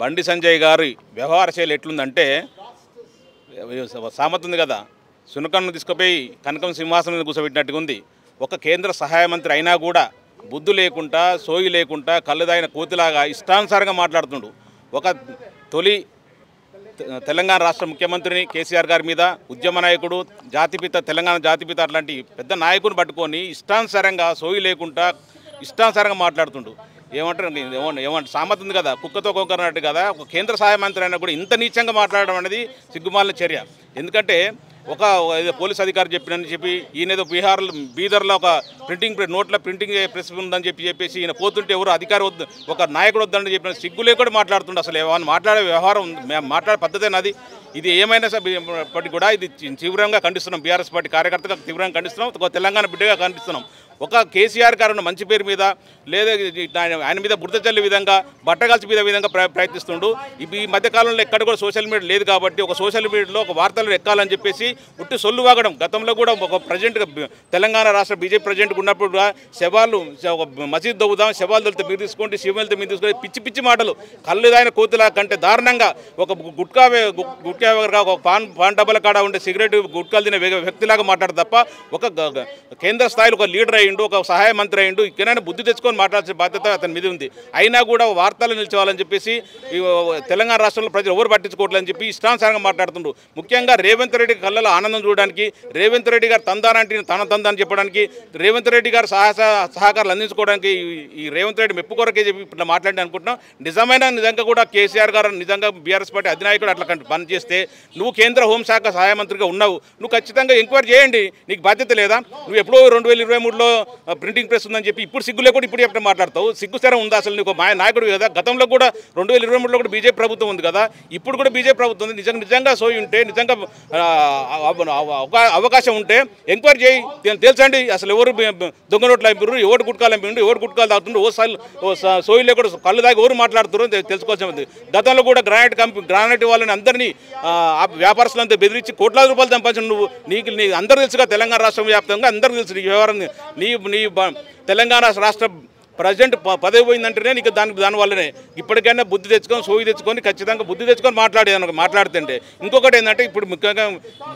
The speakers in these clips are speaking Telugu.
బండి సంజయ్ గారి వ్యవహార శైలి ఎట్లుందంటే సామెత ఉంది కదా, సునకన్ను తీసుకుపోయి కనకం సింహాసనం మీద కూర్చోబెట్టినట్టుగా ఉంది. ఒక కేంద్ర సహాయ మంత్రి అయినా కూడా బుద్ధి లేకుండా, సోయి లేకుండా, కళ్ళదాయిన కోతిలాగా ఇష్టానుసారంగా మాట్లాడుతుండు. ఒక తొలి తెలంగాణ రాష్ట్ర ముఖ్యమంత్రిని కేసీఆర్ గారి మీద, ఉద్యమ నాయకుడు, జాతిపిత, తెలంగాణ జాతిపిత అట్లాంటి పెద్ద నాయకుని పట్టుకొని ఇష్టానుసారంగా, సోయి లేకుండా ఇష్టానుసారంగా మాట్లాడుతుండు. ఏమంటారు సామెత ఉంది కదా, కుక్కతో కొంకరన్నట్టు కదా. ఒక కేంద్ర సహాయ మంత్రి అయినా కూడా ఇంత నీచంగా మాట్లాడడం అనేది సిగ్గుమాలిన చర్య. ఎందుకంటే ఒక పోలీస్ అధికారి చెప్పినని చెప్పి ఈయనేదో బీదర్లో ఒక నోట్ల ప్రింటింగ్ ప్రెస్ ఉందని చెప్పేసి ఈయన పోతుంటే ఎవరు అధికారి వద్దు, ఒక నాయకుడు వద్దని చెప్పిన సిగ్గు లేకుండా మాట్లాడుతుండే. అసలు ఏమన్నా మాట్లాడే వ్యవహారం మాట్లాడే పద్ధతి అది. ఇది ఏమైనా సరే కూడా ఇది తీవ్రంగా ఖండిస్తున్నాం. బీఆర్ఎస్ పార్టీ కార్యకర్తగా తీవ్రంగా ఖండిస్తున్నాం, తెలంగాణ బిడ్డగా ఖండిస్తున్నాం. ఒక కేసీఆర్ గారు మంచి పేరు మీద లేదా ఆయన మీద బురద చల్లే విధంగా, బట్టగాల్చి మీద విధంగా ప్రయత్నిస్తుండు. ఈ మధ్యకాలంలో ఎక్కడ కూడా సోషల్ మీడియా లేదు కాబట్టి ఒక సోషల్ మీడియాలో ఒక వార్తలు ఎక్కాలని చెప్పేసి ఉట్టి సొల్లు వాగడం. గతంలో కూడా ఒక ప్రజెంట్ తెలంగాణ రాష్ట్ర బీజేపీ ప్రెసిడెంట్ ఉన్నప్పుడు కూడా శవాలు ఒక మసీద్ దవ్వుదాం, శవాలు దొరికితే మీరు తీసుకోండి, శివం వెళ్తే మీరు తీసుకోండి, పిచ్చి పిచ్చి మాటలు. కళ్ళు దాయిన కోతులా కంటే దారుణంగా ఒక గుట్కా ఒక పాన్ డబ్బల కాడ ఉండే సిగరెట్ గుట్కాలు తినే వ్యక్తిలాగా మాట్లాడదు తప్ప ఒక కేంద్ర స్థాయిలో ఒక లీడర్ అయ్యిండు, ఒక సహాయ మంత్రి అయ్యిండు. ఇక్కడైనా బుద్ధి తెచ్చుకొని మాట్లాడాల్సిన బాధ్యత అతని మీద ఉంది. అయినా కూడా వార్తలు నిలిచేవాలని చెప్పేసి తెలంగాణ రాష్ట్రంలో ప్రజలు ఎవరు పట్టించుకోవట్లేదని చెప్పి ఇష్టానుసారంగా మాట్లాడుతుండ్రు. ముఖ్యంగా రేవంత్ రెడ్డి కళ్ళలో ఆనందం చూడడానికి, రేవంత్ రెడ్డి గారు తందానంటే తన తందాన్ని చెప్పడానికి, రేవంత్ రెడ్డి గారు సహకారాలు అందించుకోవడానికి ఈ రేవంత్ రెడ్డి మెప్పు కొరకే చెప్పి ఇట్లా మాట్లాడి అనుకుంటున్నాం. నిజంగా కూడా కేసీఆర్ గారు నిజంగా బీఆర్ఎస్ పార్టీ అధినాయకుడు అట్లా పనిచేస్తే నువ్వు కేంద్ర హోంశాఖ సహాయ మంత్రిగా ఉన్నావు, నువ్వు ఖచ్చితంగా ఎంక్వైరీ చేయండి. నీకు బాధ్యత లేదా? నువ్వు ఎప్పుడో 2023లో ప్రింటింగ్ ప్రెస్ ఉందని చెప్పి ఇప్పుడు సిగ్గు లేకుండా ఇప్పుడు ఎప్పుడు మాట్లాడతావు? సిగ్గు సరే ఉందా అసలు? నీకు నాయకుడు కదా. గతంలో కూడా 2023లో కూడా బీజేపీ ప్రభుత్వం ఉంది కదా, ఇప్పుడు కూడా బీజేపీ ప్రభుత్వం ఉంది. నిజంగా సోయి ఉంటే, నిజంగా అవకాశం ఉంటే ఎంక్వైరీ చేయి, తెలుసండి అసలు ఎవరు దొంగ నోట్లు అయిపోయారు, ఎవరు గుట్కాలు అయిపోయిండు, ఎవరు గుట్కాలు తాగుతుండ్రు, ఓ సోయి లేకుండా కళ్ళు దాగి ఎవరు మాట్లాడుతున్నారు తెలుసుకోవాల్సి ఉంది. గతంలో కూడా గ్రానైట్ వాళ్ళని అందరినీ వ్యాపారస్తులంతా బెదిరించి కోట్లాది రూపాయలు సంపాదించిన నువ్వు, నీ అందరూ తెలుసుగా, తెలంగాణ రాష్ట్రం వ్యాప్తంగా అందరికీ తెలుసు నీ వ్యవహారం. నీ తెలంగాణ రాష్ట్ర ప్రెసిడెంట్ పదవి పోయిందంటేనే నీకు దానివల్లనే. ఇప్పటికైనా బుద్ధి తెచ్చుకొని, సోయి తెచ్చుకొని, ఖచ్చితంగా బుద్ధి తెచ్చుకొని మాట్లాడుతుంటే. ఇంకొకటి ఏంటంటే ఇప్పుడు ముఖ్యంగా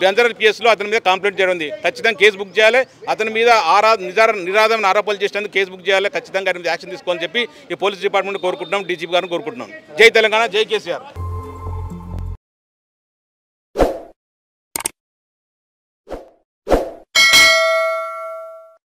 బెంజర్ కేసులో అతని మీద కంప్లైంట్ చేయడం ఉంది. ఖచ్చితంగా కేసు బుక్ చేయాలి. అతని మీద నిరాధారణ ఆరోపణలు చేసినందుకు కేసు బుక్ చేయాలి. ఖచ్చితంగా అతని మీద యాక్షన్ తీసుకోవాలని చెప్పి ఈ పోలీస్ డిపార్ట్మెంట్ కోరుకుంటున్నాం, డీజీపీ గారిని కోరుకుంటున్నాం. జై తెలంగాణ, జై కేసీఆర్.